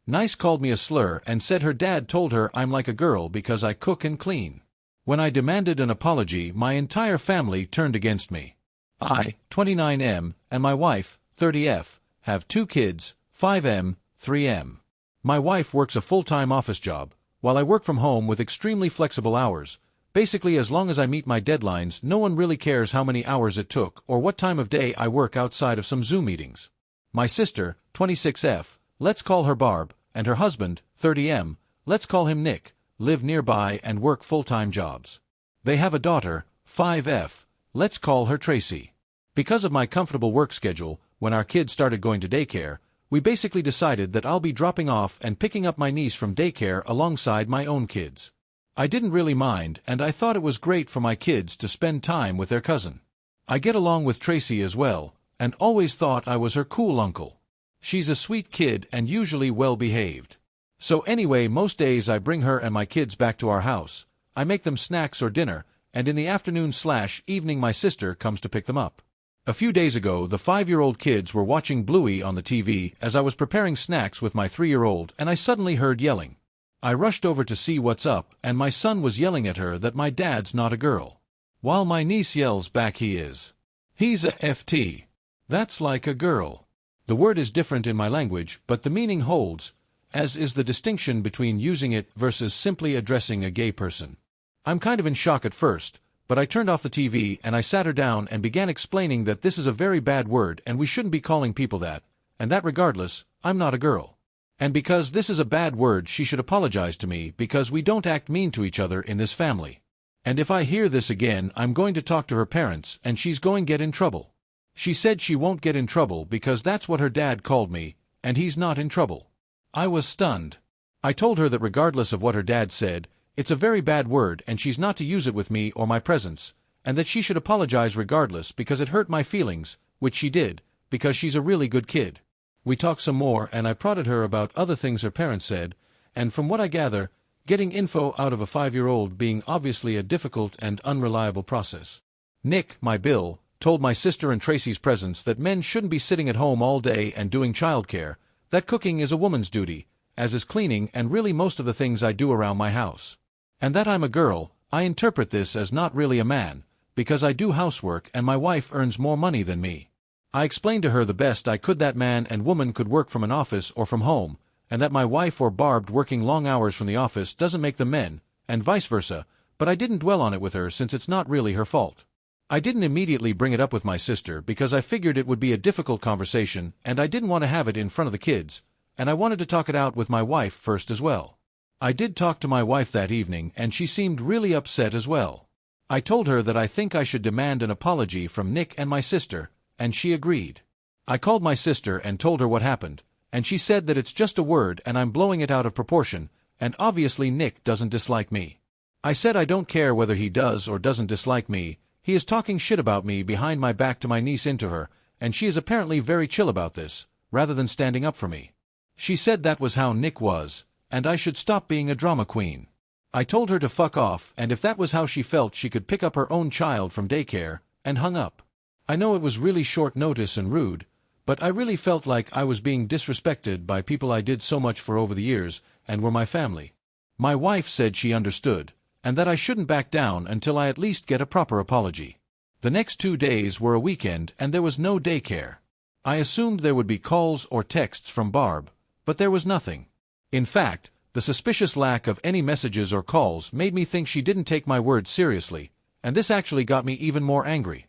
Nice called me a slur and said her dad told her I'm like a girl because I cook and clean. When I demanded an apology, my entire family turned against me. I, 29M, and my wife, 30F, have 2 kids, 5M, 3M. My wife works a full-time office job, while I work from home with extremely flexible hours. Basically, as long as I meet my deadlines, no one really cares how many hours it took or what time of day I work outside of some Zoom meetings. My sister, 26F, let's call her Barb, and her husband, 30M, let's call him Nick, live nearby and work full-time jobs. They have a daughter, 5F, let's call her Tracy. Because of my comfortable work schedule, when our kids started going to daycare, we basically decided that I'll be dropping off and picking up my niece from daycare alongside my own kids. I didn't really mind, and I thought it was great for my kids to spend time with their cousin. I get along with Tracy as well, and always thought I was her cool uncle. She's a sweet kid and usually well-behaved. So anyway, most days I bring her and my kids back to our house. I make them snacks or dinner, and in the afternoon/evening my sister comes to pick them up. A few days ago, the 5-year-old kids were watching Bluey on the TV as I was preparing snacks with my 3-year-old, and I suddenly heard yelling. I rushed over to see what's up, and my son was yelling at her that my dad's not a girl. While my niece yells back he is. He's a FT. That's like a girl. The word is different in my language, but the meaning holds, as is the distinction between using it versus simply addressing a gay person. I'm kind of in shock at first, but I turned off the TV and I sat her down and began explaining that this is a very bad word and we shouldn't be calling people that, and that regardless, I'm not a girl. And because this is a bad word, she should apologize to me because we don't act mean to each other in this family. And if I hear this again, I'm going to talk to her parents and she's going to get in trouble. She said she won't get in trouble because that's what her dad called me, and he's not in trouble. I was stunned. I told her that regardless of what her dad said, it's a very bad word and she's not to use it with me or my presence, and that she should apologize regardless because it hurt my feelings, which she did, because she's a really good kid. We talked some more and I prodded her about other things her parents said, and from what I gather, getting info out of a 5-year-old being obviously a difficult and unreliable process. Nick, my Bill, told my sister in Tracy's presence that men shouldn't be sitting at home all day and doing childcare, that cooking is a woman's duty, as is cleaning and really most of the things I do around my house. And that I'm a girl. I interpret this as not really a man, because I do housework and my wife earns more money than me. I explained to her the best I could that man and woman could work from an office or from home, and that my wife or Barb working long hours from the office doesn't make them men, and vice versa, but I didn't dwell on it with her since it's not really her fault. I didn't immediately bring it up with my sister because I figured it would be a difficult conversation and I didn't want to have it in front of the kids, and I wanted to talk it out with my wife first as well. I did talk to my wife that evening and she seemed really upset as well. I told her that I think I should demand an apology from Nick and my sister, and she agreed. I called my sister and told her what happened, and she said that it's just a word and I'm blowing it out of proportion, and obviously Nick doesn't dislike me. I said I don't care whether he does or doesn't dislike me, he is talking shit about me behind my back to my niece into her, and she is apparently very chill about this, rather than standing up for me. She said that was how Nick was, and I should stop being a drama queen. I told her to fuck off, and if that was how she felt she could pick up her own child from daycare, and hung up. I know it was really short notice and rude, but I really felt like I was being disrespected by people I did so much for over the years, and were my family. My wife said she understood, and that I shouldn't back down until I at least get a proper apology. The next 2 days were a weekend and there was no daycare. I assumed there would be calls or texts from Barb, but there was nothing. In fact, the suspicious lack of any messages or calls made me think she didn't take my words seriously, and this actually got me even more angry.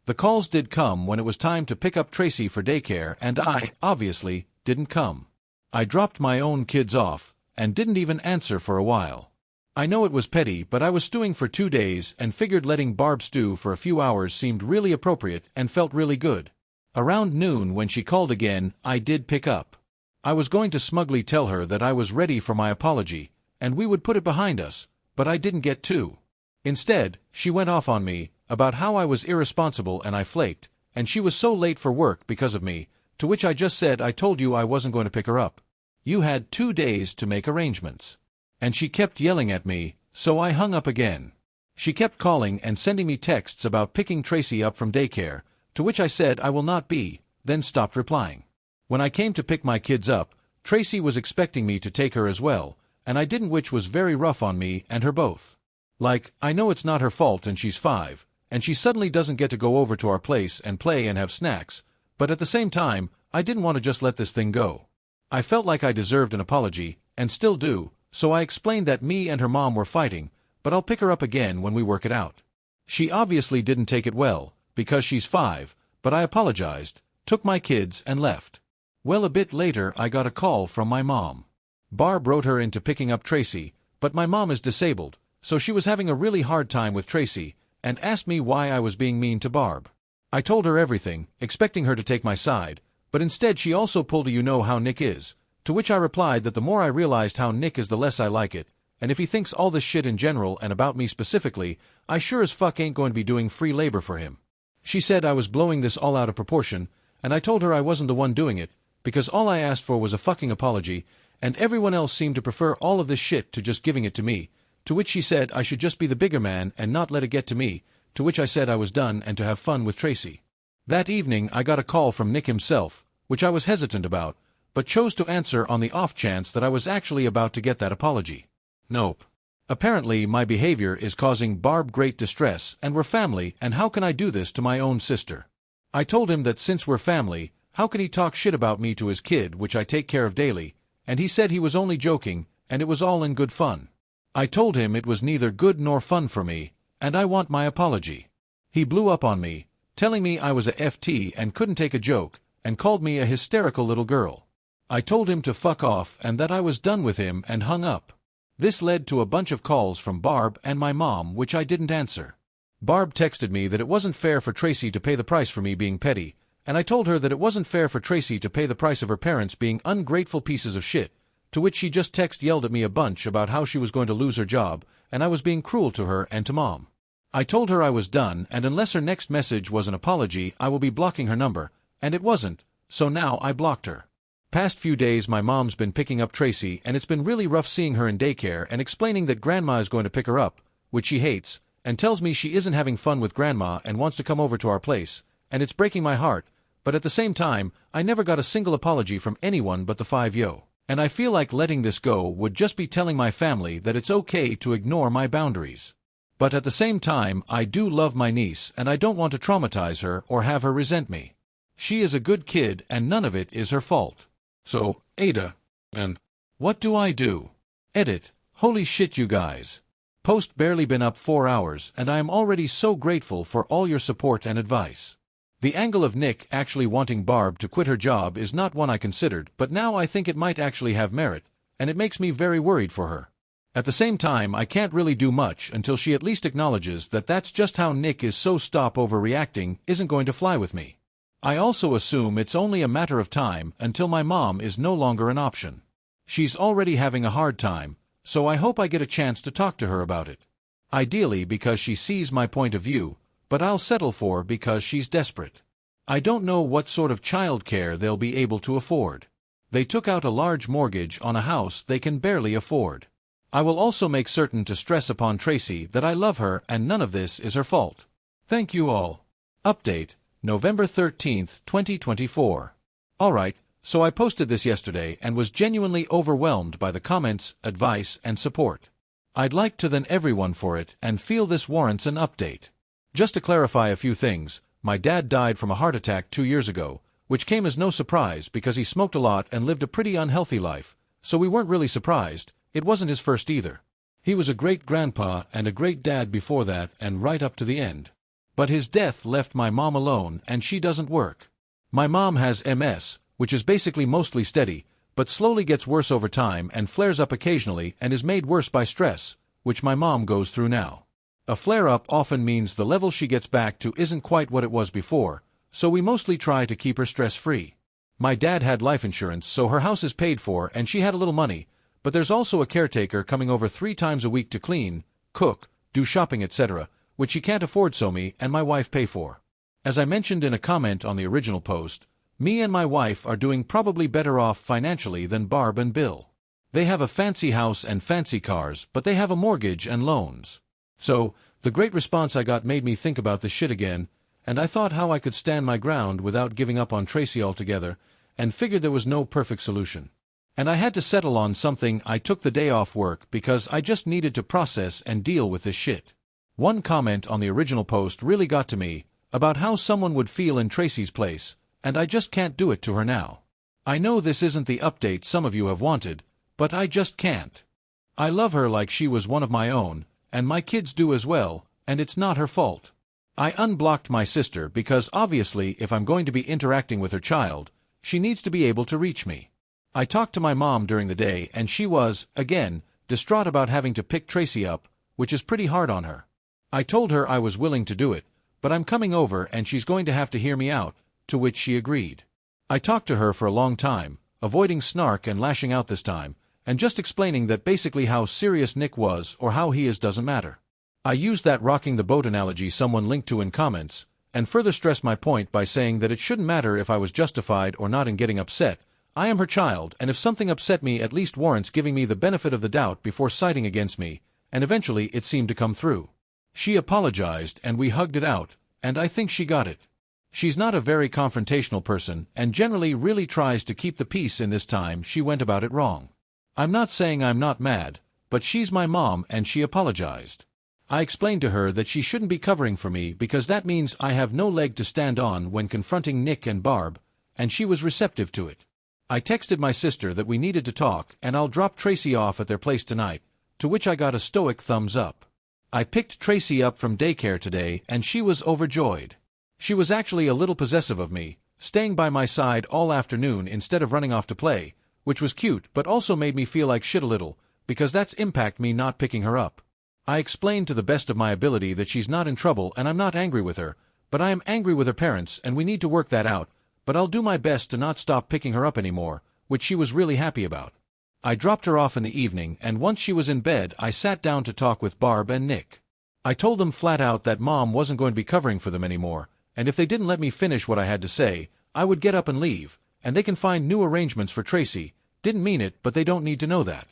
The calls did come when it was time to pick up Tracy for daycare, and I, obviously, didn't come. I dropped my own kids off, and didn't even answer for a while. I know it was petty, but I was stewing for 2 days and figured letting Barb stew for a few hours seemed really appropriate and felt really good. Around noon when she called again, I did pick up. I was going to smugly tell her that I was ready for my apology, and we would put it behind us, but I didn't get to. Instead, she went off on me, about how I was irresponsible and I flaked, and she was so late for work because of me, to which I just said I told you I wasn't going to pick her up. You had 2 days to make arrangements. And she kept yelling at me, so I hung up again. She kept calling and sending me texts about picking Tracy up from daycare, to which I said I will not be, then stopped replying. When I came to pick my kids up, Tracy was expecting me to take her as well, and I didn't, which was very rough on me and her both. Like, I know it's not her fault and she's 5, and she suddenly doesn't get to go over to our place and play and have snacks, but at the same time, I didn't want to just let this thing go. I felt like I deserved an apology, and still do, so I explained that me and her mom were fighting, but I'll pick her up again when we work it out. She obviously didn't take it well, because she's 5, but I apologized, took my kids and left. Well, a bit later I got a call from my mom. Barb wrote her into picking up Tracy, but my mom is disabled, so she was having a really hard time with Tracy, and asked me why I was being mean to Barb. I told her everything, expecting her to take my side, but instead she also pulled a "you know how Nick is," to which I replied that the more I realized how Nick is the less I like it, and if he thinks all this shit in general and about me specifically, I sure as fuck ain't going to be doing free labor for him. She said I was blowing this all out of proportion, and I told her I wasn't the one doing it, because all I asked for was a fucking apology, and everyone else seemed to prefer all of this shit to just giving it to me, to which she said I should just be the bigger man and not let it get to me, to which I said I was done and to have fun with Tracy. That evening I got a call from Nick himself, which I was hesitant about, but chose to answer on the off chance that I was actually about to get that apology. Nope. Apparently my behavior is causing Barb great distress, and we're family, and how can I do this to my own sister? I told him that since we're family, how could he talk shit about me to his kid, which I take care of daily, and he said he was only joking, and it was all in good fun. I told him it was neither good nor fun for me, and I want my apology. He blew up on me, telling me I was a FT and couldn't take a joke, and called me a hysterical little girl. I told him to fuck off and that I was done with him and hung up. This led to a bunch of calls from Barb and my mom, which I didn't answer. Barb texted me that it wasn't fair for Tracy to pay the price for me being petty, and I told her that it wasn't fair for Tracy to pay the price of her parents being ungrateful pieces of shit, to which she just yelled at me a bunch about how she was going to lose her job, and I was being cruel to her and to mom. I told her I was done, and unless her next message was an apology, I will be blocking her number, and it wasn't, so now I blocked her. Past few days my mom's been picking up Tracy, and it's been really rough seeing her in daycare and explaining that grandma is going to pick her up, which she hates, and tells me she isn't having fun with grandma and wants to come over to our place, and it's breaking my heart, but at the same time, I never got a single apology from anyone but the 5-yo. And I feel like letting this go would just be telling my family that it's okay to ignore my boundaries. But at the same time, I do love my niece and I don't want to traumatize her or have her resent me. She is a good kid and none of it is her fault. So, Ada, and what do I do? Edit. Holy shit, you guys. Post barely been up 4 hours and I am already so grateful for all your support and advice. The angle of Nick actually wanting Barb to quit her job is not one I considered, but now I think it might actually have merit, and it makes me very worried for her. At the same time, I can't really do much until she at least acknowledges that that's just how Nick is, so stop overreacting isn't going to fly with me. I also assume it's only a matter of time until my mom is no longer an option. She's already having a hard time, so I hope I get a chance to talk to her about it. Ideally because she sees my point of view, but I'll settle for because she's desperate. I don't know what sort of child care they'll be able to afford. They took out a large mortgage on a house they can barely afford. I will also make certain to stress upon Tracy that I love her and none of this is her fault. Thank you all. Update, November 13th, 2024. Alright, so I posted this yesterday and was genuinely overwhelmed by the comments, advice, and support. I'd like to thank everyone for it and feel this warrants an update. Just to clarify a few things, my dad died from a heart attack 2 years ago, which came as no surprise because he smoked a lot and lived a pretty unhealthy life, so we weren't really surprised. It wasn't his first either. He was a great grandpa and a great dad before that and right up to the end. But his death left my mom alone and she doesn't work. My mom has MS, which is basically mostly steady, but slowly gets worse over time and flares up occasionally and is made worse by stress, which my mom goes through now. A flare-up often means the level she gets back to isn't quite what it was before, so we mostly try to keep her stress-free. My dad had life insurance, so her house is paid for and she had a little money, but there's also a caretaker coming over 3 times a week to clean, cook, do shopping, etc., which she can't afford, so me and my wife pay for. As I mentioned in a comment on the original post, me and my wife are doing probably better off financially than Barb and Bill. They have a fancy house and fancy cars, but they have a mortgage and loans. So, the great response I got made me think about this shit again, and I thought how I could stand my ground without giving up on Tracy altogether, and figured there was no perfect solution. And I had to settle on something. I took the day off work because I just needed to process and deal with this shit. One comment on the original post really got to me, about how someone would feel in Tracy's place, and I just can't do it to her now. I know this isn't the update some of you have wanted, but I just can't. I love her like she was one of my own, and my kids do as well, and it's not her fault. I unblocked my sister because obviously if I'm going to be interacting with her child, she needs to be able to reach me. I talked to my mom during the day and she was, again, distraught about having to pick Tracy up, which is pretty hard on her. I told her I was willing to do it, but I'm coming over and she's going to have to hear me out, to which she agreed. I talked to her for a long time, avoiding snark and lashing out this time, and just explaining that basically how serious Nick was or how he is doesn't matter. I used that rocking the boat analogy someone linked to in comments, and further stressed my point by saying that it shouldn't matter if I was justified or not in getting upset. I am her child, and if something upset me at least warrants giving me the benefit of the doubt before siding against me, and eventually it seemed to come through. She apologized and we hugged it out, and I think she got it. She's not a very confrontational person and generally really tries to keep the peace. In this time she went about it wrong. I'm not saying I'm not mad, but she's my mom and she apologized. I explained to her that she shouldn't be covering for me because that means I have no leg to stand on when confronting Nick and Barb, and she was receptive to it. I texted my sister that we needed to talk and I'll drop Tracy off at their place tonight, to which I got a stoic thumbs up. I picked Tracy up from daycare today and she was overjoyed. She was actually a little possessive of me, staying by my side all afternoon instead of running off to play, which was cute but also made me feel like shit a little, because that's impact me not picking her up. I explained to the best of my ability that she's not in trouble and I'm not angry with her, but I am angry with her parents and we need to work that out, but I'll do my best to not stop picking her up anymore, which she was really happy about. I dropped her off in the evening and once she was in bed I sat down to talk with Barb and Nick. I told them flat out that Mom wasn't going to be covering for them anymore, and if they didn't let me finish what I had to say, I would get up and leave, and they can find new arrangements for Tracy. Didn't mean it, but they don't need to know that.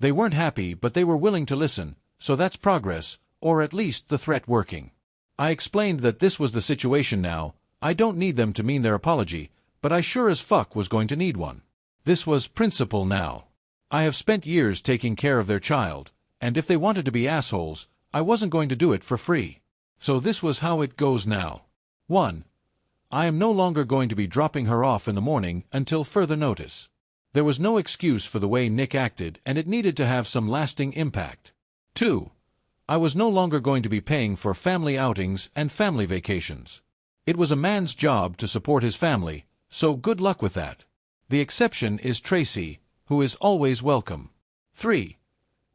They weren't happy, but they were willing to listen, so that's progress, or at least the threat working. I explained that this was the situation now. I don't need them to mean their apology, but I sure as fuck was going to need one. This was principle now. I have spent years taking care of their child, and if they wanted to be assholes, I wasn't going to do it for free. So this was how it goes now. 1. I am no longer going to be dropping her off in the morning until further notice. There was no excuse for the way Nick acted and it needed to have some lasting impact. 2. I was no longer going to be paying for family outings and family vacations. It was a man's job to support his family, so good luck with that. The exception is Tracy, who is always welcome. 3.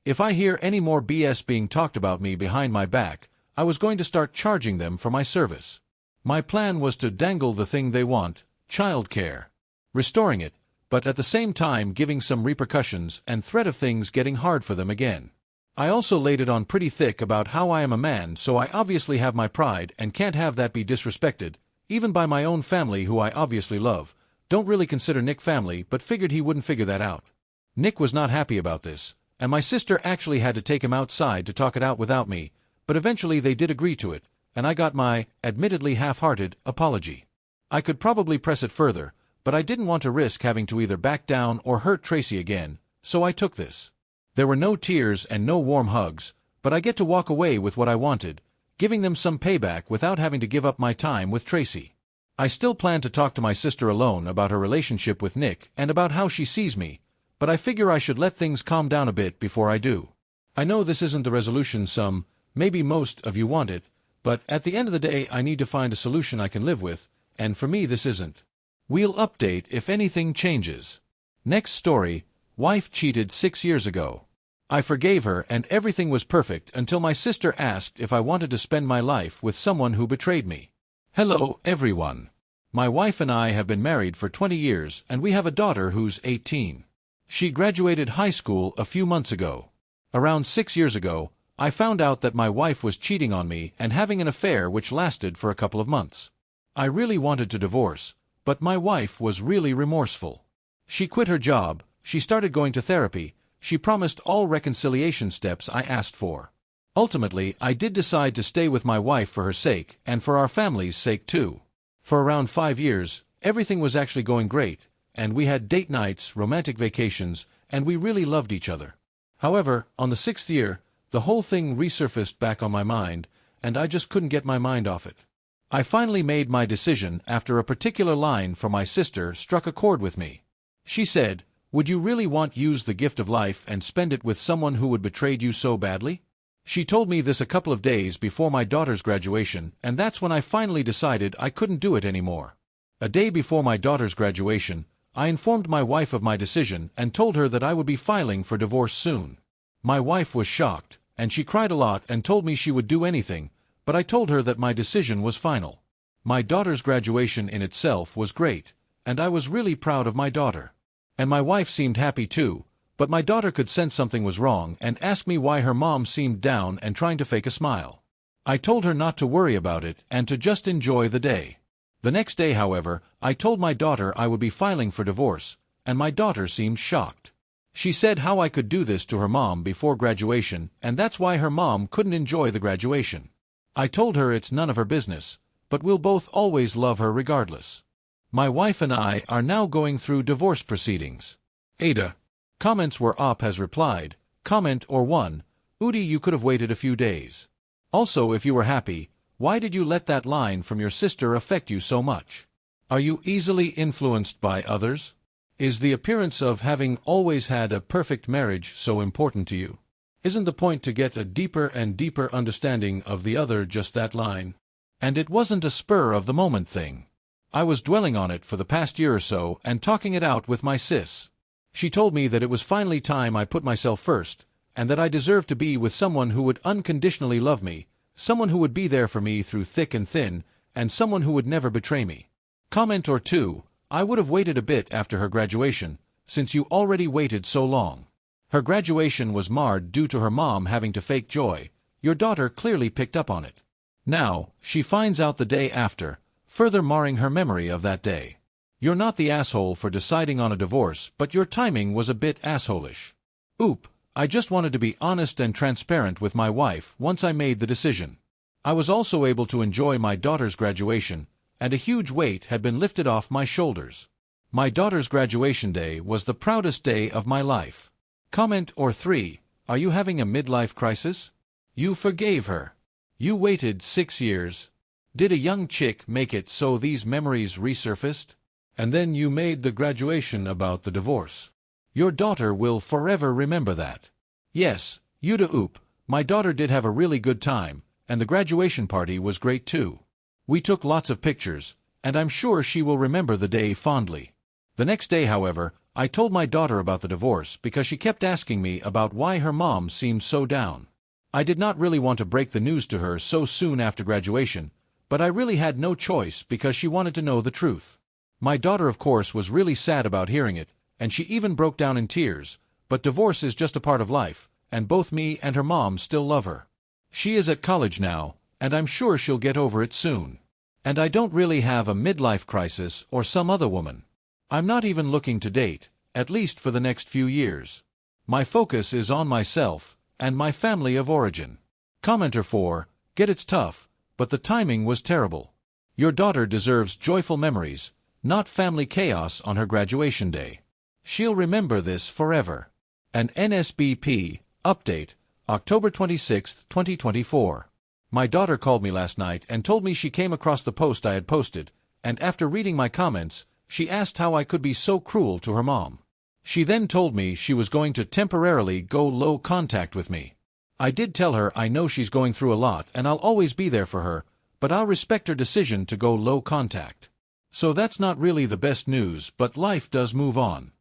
If I hear any more BS being talked about me behind my back, I was going to start charging them for my service. My plan was to dangle the thing they want, childcare. Restoring it, but at the same time giving some repercussions and threat of things getting hard for them again. I also laid it on pretty thick about how I am a man, so I obviously have my pride and can't have that be disrespected, even by my own family who I obviously love. Don't really consider Nick family, but figured he wouldn't figure that out. Nick was not happy about this, and my sister actually had to take him outside to talk it out without me, but eventually they did agree to it, and I got my, admittedly half-hearted, apology. I could probably press it further, but I didn't want to risk having to either back down or hurt Tracy again, so I took this. There were no tears and no warm hugs, but I get to walk away with what I wanted, giving them some payback without having to give up my time with Tracy. I still plan to talk to my sister alone about her relationship with Nick and about how she sees me, but I figure I should let things calm down a bit before I do. I know this isn't the resolution some, maybe most of you want it, but at the end of the day I need to find a solution I can live with, and for me this isn't. We'll update if anything changes. Next story. Wife cheated 6 years ago. I forgave her and everything was perfect until my sister asked if I wanted to spend my life with someone who betrayed me. Hello, everyone. My wife and I have been married for 20 years and we have a daughter who's 18. She graduated high school a few months ago. Around 6 years ago, I found out that my wife was cheating on me and having an affair which lasted for a couple of months. I really wanted to divorce, but my wife was really remorseful. She quit her job. She started going to therapy. She promised all reconciliation steps I asked for. Ultimately, I did decide to stay with my wife for her sake, and for our family's sake too. For around 5 years, everything was actually going great, and we had date nights, romantic vacations, and we really loved each other. However, on the 6th year, the whole thing resurfaced back on my mind, and I just couldn't get my mind off it. I finally made my decision after a particular line from my sister struck a chord with me. She said, "Would you really want to use the gift of life and spend it with someone who would betray you so badly?" She told me this a couple of days before my daughter's graduation, and that's when I finally decided I couldn't do it anymore. A day before my daughter's graduation, I informed my wife of my decision and told her that I would be filing for divorce soon. My wife was shocked, and she cried a lot and told me she would do anything, but I told her that my decision was final. My daughter's graduation in itself was great, and I was really proud of my daughter. And my wife seemed happy too, but my daughter could sense something was wrong and asked me why her mom seemed down and trying to fake a smile. I told her not to worry about it and to just enjoy the day. The next day, however, I told my daughter I would be filing for divorce, and my daughter seemed shocked. She said how I could do this to her mom before graduation, and that's why her mom couldn't enjoy the graduation. I told her it's none of her business, but we'll both always love her regardless. My wife and I are now going through divorce proceedings. Ada. Comments where Op has replied, comment or 1, Udi, you could have waited a few days. Also, if you were happy, why did you let that line from your sister affect you so much? Are you easily influenced by others? Is the appearance of having always had a perfect marriage so important to you? Isn't the point to get a deeper and deeper understanding of the other just that line? And it wasn't a spur-of-the-moment thing. I was dwelling on it for the past year or so and talking it out with my sis. She told me that it was finally time I put myself first, and that I deserved to be with someone who would unconditionally love me, someone who would be there for me through thick and thin, and someone who would never betray me. Comment or 2, I would have waited a bit after her graduation, since you already waited so long. Her graduation was marred due to her mom having to fake joy. Your daughter clearly picked up on it. Now, she finds out the day after, further marring her memory of that day. You're not the asshole for deciding on a divorce, but your timing was a bit assholish. Oop, I just wanted to be honest and transparent with my wife once I made the decision. I was also able to enjoy my daughter's graduation, and a huge weight had been lifted off my shoulders. My daughter's graduation day was the proudest day of my life. Comment or 3, are you having a midlife crisis? You forgave her. You waited 6 years. Did a young chick make it so these memories resurfaced? And then you made the graduation about the divorce. Your daughter will forever remember that. Yes, Yuda oop, my daughter did have a really good time, and the graduation party was great too. We took lots of pictures, and I'm sure she will remember the day fondly. The next day, however, I told my daughter about the divorce because she kept asking me about why her mom seemed so down. I did not really want to break the news to her so soon after graduation, but I really had no choice because she wanted to know the truth. My daughter, of course, was really sad about hearing it, and she even broke down in tears, but divorce is just a part of life, and both me and her mom still love her. She is at college now, and I'm sure she'll get over it soon. And I don't really have a midlife crisis or some other woman. I'm not even looking to date, at least for the next few years. My focus is on myself and my family of origin. Commenter 4, get it's tough, but the timing was terrible. Your daughter deserves joyful memories, not family chaos on her graduation day. She'll remember this forever. An NSBP update, October 26, 2024. My daughter called me last night and told me she came across the post I had posted, and after reading my comments, she asked how I could be so cruel to her mom. She then told me she was going to temporarily go low contact with me. I did tell her I know she's going through a lot and I'll always be there for her, but I'll respect her decision to go low contact. So that's not really the best news, but life does move on.